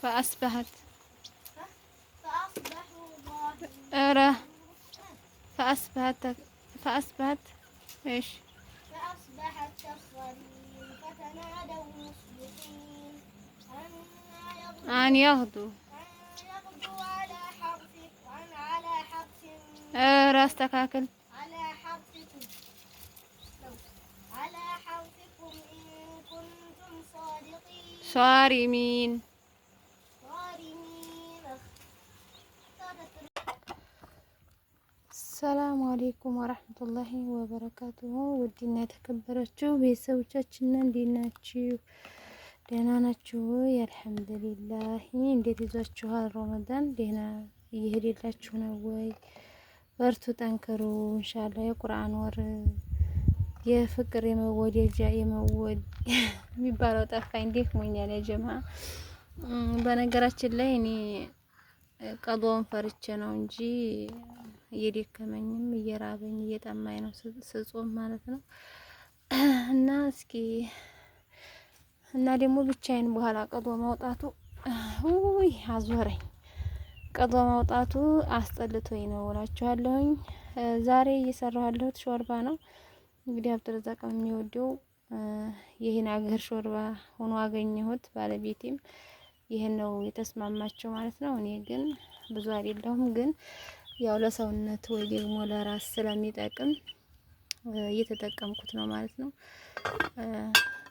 فأصبحت فأصبحوا ظاهرين. أرى فأصبحت فأصبحت إيش فأصبحت كالصريم فتنادوا مصبحين أن يغدو أن يغدوا على حرث أرى استكاكل على حرثكم على حرثكم إن كنتم صادقين صارمين. صارمين. السلام عليكم ورحمة الله وبركاته. ودينا የተከበራችሁ ቤተሰቦቻችን እንዴት ናችሁ? ደህና ናችሁ ወይ? አልሐምዱሊላህ። እንዴት ይዟችኋል? ረመዳን ደህና እየሄደላችሁ ነው ወይ? በርቱ፣ ጠንክሩ። ኢንሻአላህ የቁርአን ወር የፍቅር የመወደጃ የሚባለው ጠፋኝ። ደክሞኛል ያ ጀማ። በነገራችን ላይ እኔ ቀዶን ፈርቼ ነው እንጂ እየደከመኝም እየራበኝ እየጠማኝ ነው ስጾም ማለት ነው። እና እስኪ እና ደግሞ ብቻዬን በኋላ ቀዶ ማውጣቱ ውይ አዞረኝ። ቀዶ ማውጣቱ አስጠልቶኝ ነው እላችኋለሁኝ። ዛሬ እየሰራሁ ያለሁት ሾርባ ነው። እንግዲህ አብዱረዛቅ የሚወደው ይሄን አገር ሾርባ ሆኖ አገኘሁት። ባለቤቴም ይሄን ነው የተስማማቸው ማለት ነው። እኔ ግን ብዙ አይደለሁም፣ ግን ያው ለሰውነት ወይ ደግሞ ለራስ ስለሚጠቅም እየተጠቀምኩት ነው ማለት ነው።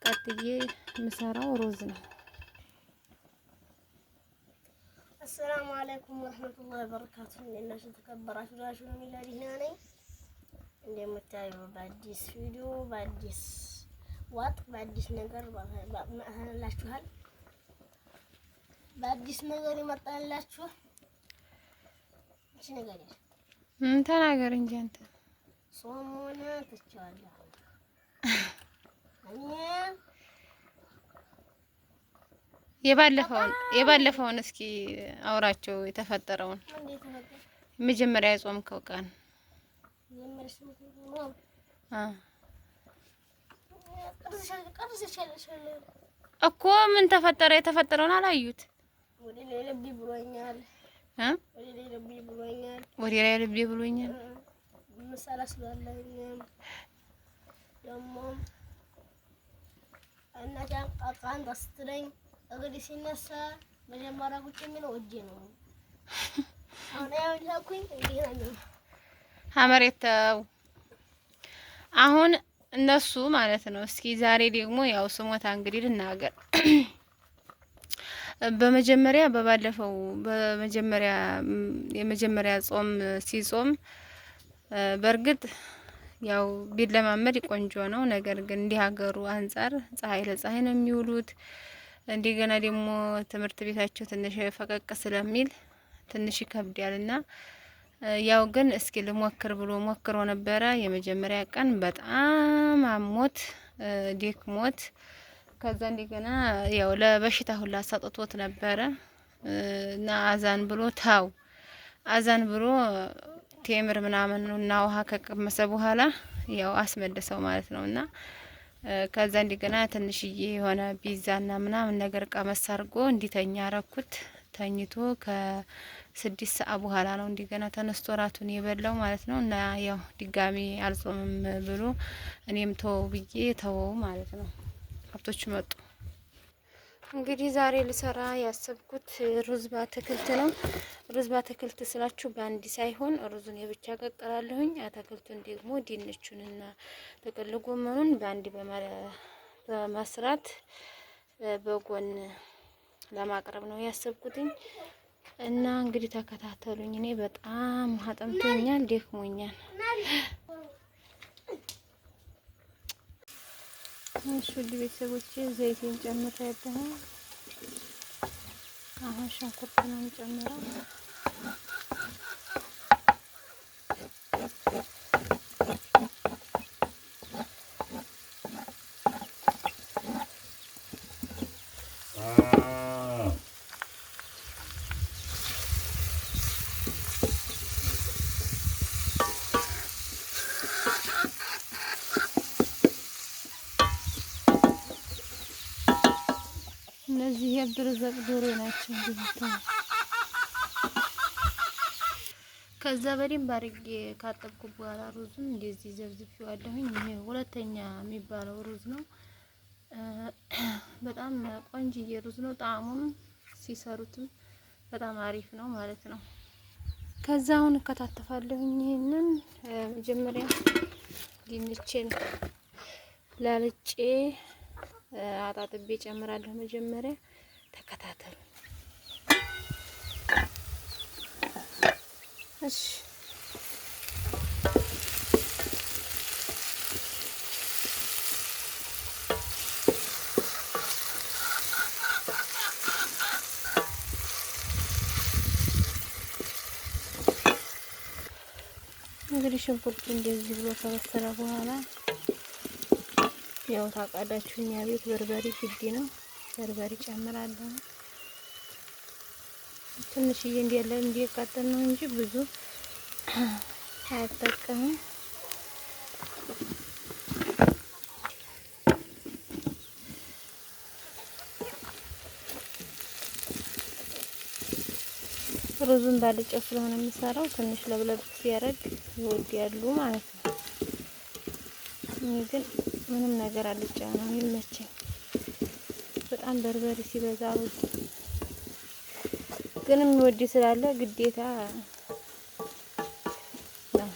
ቀጥዬ የምሰራው ሩዝ ነው። አሰላሙ አለይኩም ወራህመቱላሂ ወበረካቱሁ። እንደናችሁ ተከበራችሁ ዳሹ ነው ሚላዲና ነኝ። እንደምታዩ በአዲስ ቪዲዮ በአዲስ ወጥ በአዲስ ነገር መጥተንላችኋል። በአዲስ ነገር ይመጣላችሁ። እሺ ነገር ተናገር እንጂ አንተ ጾሙን ትቼዋለሁ። የባለፈውን እስኪ አውራቸው የተፈጠረውን መጀመሪያ የጾምከው ቀን እኮ ምን ተፈጠረ? የተፈጠረውን አላዩት። ወደ ላይ ልቤ ብሎኛል። ወደ ላይ ልቤ ብሎኛል። ምሳሌ ስለለኝ ደግሞ እናቴ አቃን ታስትለኝ እንግዲህ ሲነሳ መጀመሪያ ቁጭ የሚለው እጄ ነው። አሁን ያው ለኩኝ እንዴ ነው ሀመሬተው አሁን እነሱ ማለት ነው። እስኪ ዛሬ ደግሞ ያው ስሞታ እንግዲህ ልናገር። በመጀመሪያ በባለፈው የመጀመሪያ ጾም ሲጾም በእርግጥ ያው ቢለማመድ ቆንጆ ነው። ነገር ግን እንዲህ ሀገሩ አንጻር ፀሐይ ለፀሐይ ነው የሚውሉት። እንደገና ደግሞ ትምህርት ቤታቸው ትንሽ ፈቀቅ ስለሚል ትንሽ ይከብዳልና ያው ግን እስኪ ልሞክር ብሎ ሞክሮ ነበረ። የመጀመሪያ ቀን በጣም አሞት ዴክሞት ከዛ እንደገና ያው ለበሽታ ሁላ አሳጥቶት ነበረ እና አዛን ብሎ አዛን ብሎ ቴምር ምናምን እና ውሃ ከቀመሰ በኋላ ያው አስመለሰው ማለት ነውና ከዛ እንደገና ትንሽዬ የሆነ ፒዛና ምናምን ነገር ቀመስ አድርጎ እንዲተኛ አረኩት። ተኝቶ ከ6 ሰዓት በኋላ ነው እንደገና ተነስቶ ራቱን የበላው ማለት ነው። እና ያው ድጋሚ አልጾምም ብሎ እኔም ተወው ብዬ ተወው ማለት ነው። ከብቶች መጡ። እንግዲህ ዛሬ ልሰራ ያሰብኩት ሩዝ በአትክልት ነው። ሩዝ በአትክልት ስላችሁ በአንድ ሳይሆን ሩዙን የብቻ ቀቅላለሁኝ። አትክልቱን ደግሞ ድንቹንና ጥቅል ጎመኑን በአንድ በመስራት በጎን ለማቅረብ ነው ያሰብኩትኝ። እና እንግዲህ ተከታተሉኝ። እኔ በጣም ውሃ ጠምቶኛል፣ ደክሞኛል። እሺ ውድ ቤተሰቦቼ ዘይቴን ጨምሬያለሁ። አሁን ሽንኩርት ነው የምጨምረው። እነዚህ የብርዘቅ ዶሮ ናቸው እንግዲህ። ከዛ በደንብ አድርጌ ካጠብኩ በኋላ ሩዙን እንደዚህ ዘብዝፌዋለሁኝ። ይሄ ሁለተኛ የሚባለው ሩዝ ነው። በጣም ቆንጅዬ ሩዝ ነው። ጣዕሙም ሲሰሩትም በጣም አሪፍ ነው ማለት ነው። ከዛ አሁን እከታተፋለሁኝ። ይሄንን መጀመሪያ ድንቼን ላልጬ አጣጥቤ ጨምራለሁ። መጀመሪያ ተከታተሉ እሺ። እንግዲህ ሽንኩርቱ እንደዚህ ብሎ ከበሰለ በኋላ ያው ታውቃላችሁ እኛ ቤት በርበሬ ግድ ነው። በርበሬ ጨምራለሁ። ትንሽዬ እንዲያቃጥል ነው እንጂ ብዙ አያጠቀምም። ሩዙን ባልጨው ስለሆነ የምሰራው ትንሽ ለብለብ ሲያደርግ ይወዳሉ ማለት ነው። እኔ ግን ምንም ነገር አልጫ ነው ይመቸኝ። በጣም በርበሬ ሲበዛ ሩዝ ግን የሚወድ ስላለ ግዴታ ነው።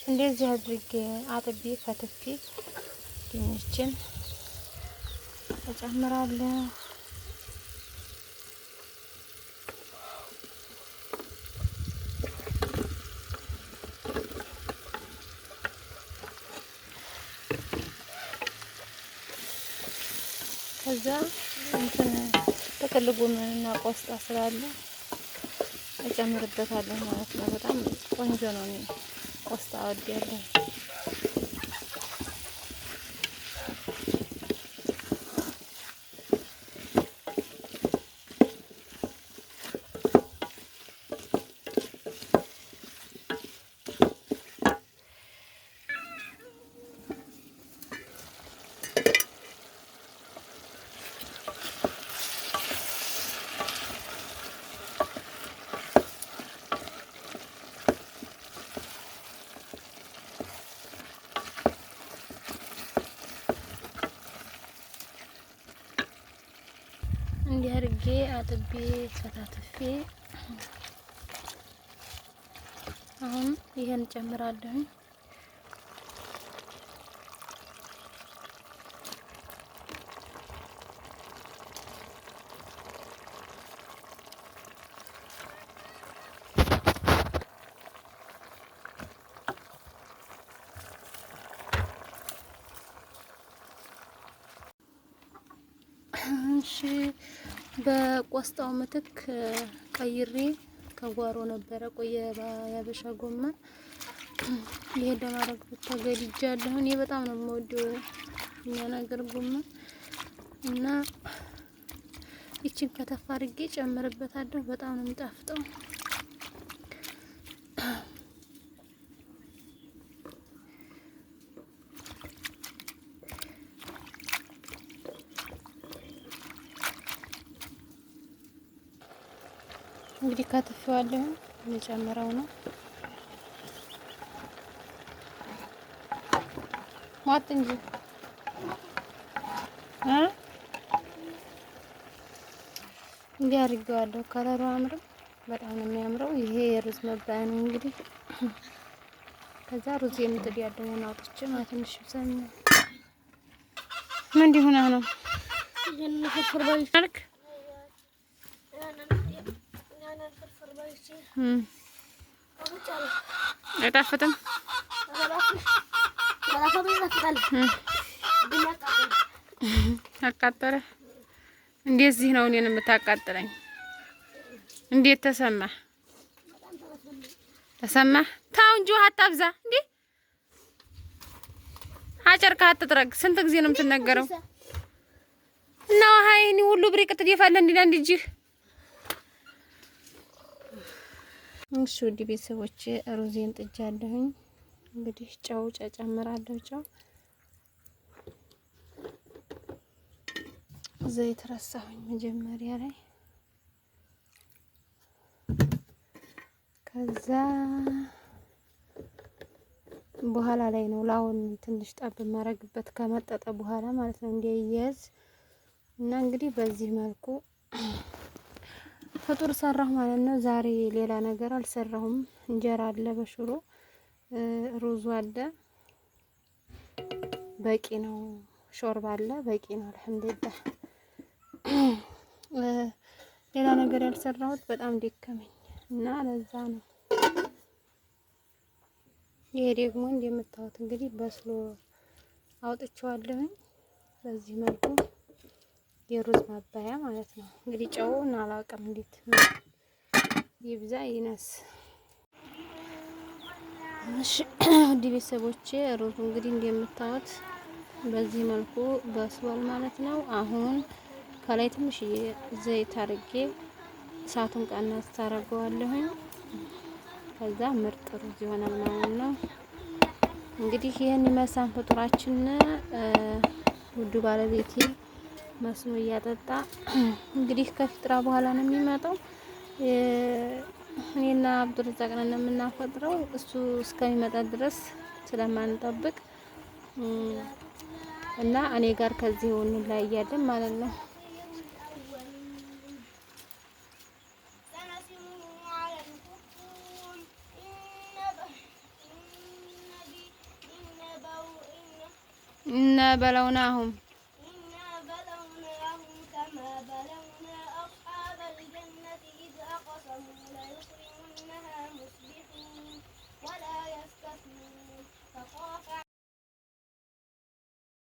እንደዚህ አድርጌ አጥቤ ከትፌ ድንችን እጨምራለሁ። ከዛ እንትን ጥቅል ጎመንና ቆስጣ ስላለ እጨምርበታለሁ ማለት ነው። በጣም ቆንጆ ነው። እኔ ቆስጣ እወዳለሁ። እንዲህ አድርጌ አጥቤ ከታትፌ አሁን ይሄን ጨምራለሁ። እሺ በቆስጣው ምትክ ቀይሬ ከጓሮ ነበረ ቆየ ያበሻ ጎመን ይሄ ለማድረግ ተገድጃለሁ። እኔ በጣም ነው የምወደው እኛ ነገር ጎመን እና ይቺን ከተፍ አድርጌ ጨምርበታለሁ። በጣም ነው የሚጣፍጠው። እንግዲህ ካትፈዋለሁ እየጨመረው ነው። ማጥ እንጂ እንዲህ አድርጌዋለሁ። ከለሩ አምርም በጣም ነው የሚያምረው። ይሄ የሩዝ መባያ ነው እንግዲህ። ከዛ ሩዝ የምጥድ ያለውን አውጥቼ ትንሽ ብዛኝ ምን እንዲሆነ ነው ይሄን ፍርፍር ባልክ አይጣፍጥም። አቃጠለ። እንደዚህ ነው እኔን የምታቃጥለኝ። እንዴት ተሰማህ? ተሰማህ? ታው እንጂ ውሃ አታብዛ እንዴ! አጨርካ አትጥረግ። ስንት ጊዜ ነው የምትነገረው? እና ውሃ ይሄን ሁሉ ብሬቅ ትደፋለህ እንዴ አንድ እጅህ? እሺ ውድ ቤተሰቦቼ ሩዜን ጥጃለሁኝ። እንግዲህ ጨው ጨምራለሁ። ጨው ዘይት ረሳሁኝ መጀመሪያ ላይ። ከዛ በኋላ ላይ ነው ላውን ትንሽ ጠብ ማረግበት ከመጠጠ በኋላ ማለት ነው እንዲያያዝ። እና እንግዲህ በዚህ መልኩ ፍጡር ሰራሁ ማለት ነው። ዛሬ ሌላ ነገር አልሰራሁም። እንጀራ አለ በሽሮ ሩዙ አለ በቂ ነው። ሾርባ አለ በቂ ነው። አልሐምዱሊላህ። ሌላ ነገር ያልሰራሁት በጣም ደከመኝ እና ለዛ ነው። ይሄ ደግሞ እንደምታዩት እንግዲህ በስሎ አውጥቼዋለሁኝ። በዚህ መልኩ የሩዝ ማባያ ማለት ነው። እንግዲህ ጨውን አላውቅም እንዴት ይብዛ ይነስ። እሺ ውድ ቤተሰቦቼ ሩዙ እንግዲህ እንደምታዩት በዚህ መልኩ በስሏል ማለት ነው። አሁን ከላይ ትንሽዬ ዘይት አድርጌ እሳቱን ቀነስ ታደርገዋለሁኝ። ከዛ ምርጥ ሩዝ ይሆናል ማለት ነው። እንግዲህ ይሄን ይመስላል ፍጡራችን። ውዱ ባለቤቴ መስኖ እያጠጣ እንግዲህ ከፍጥራ በኋላ ነው የሚመጣው። እኔና አብዱርዛቅ ነን የምናፈጥረው። እሱ እስከሚመጣ ድረስ ስለማንጠብቅ እና እኔ ጋር ከዚህ እንለያያለን ማለት ነው። እና በለውናሁም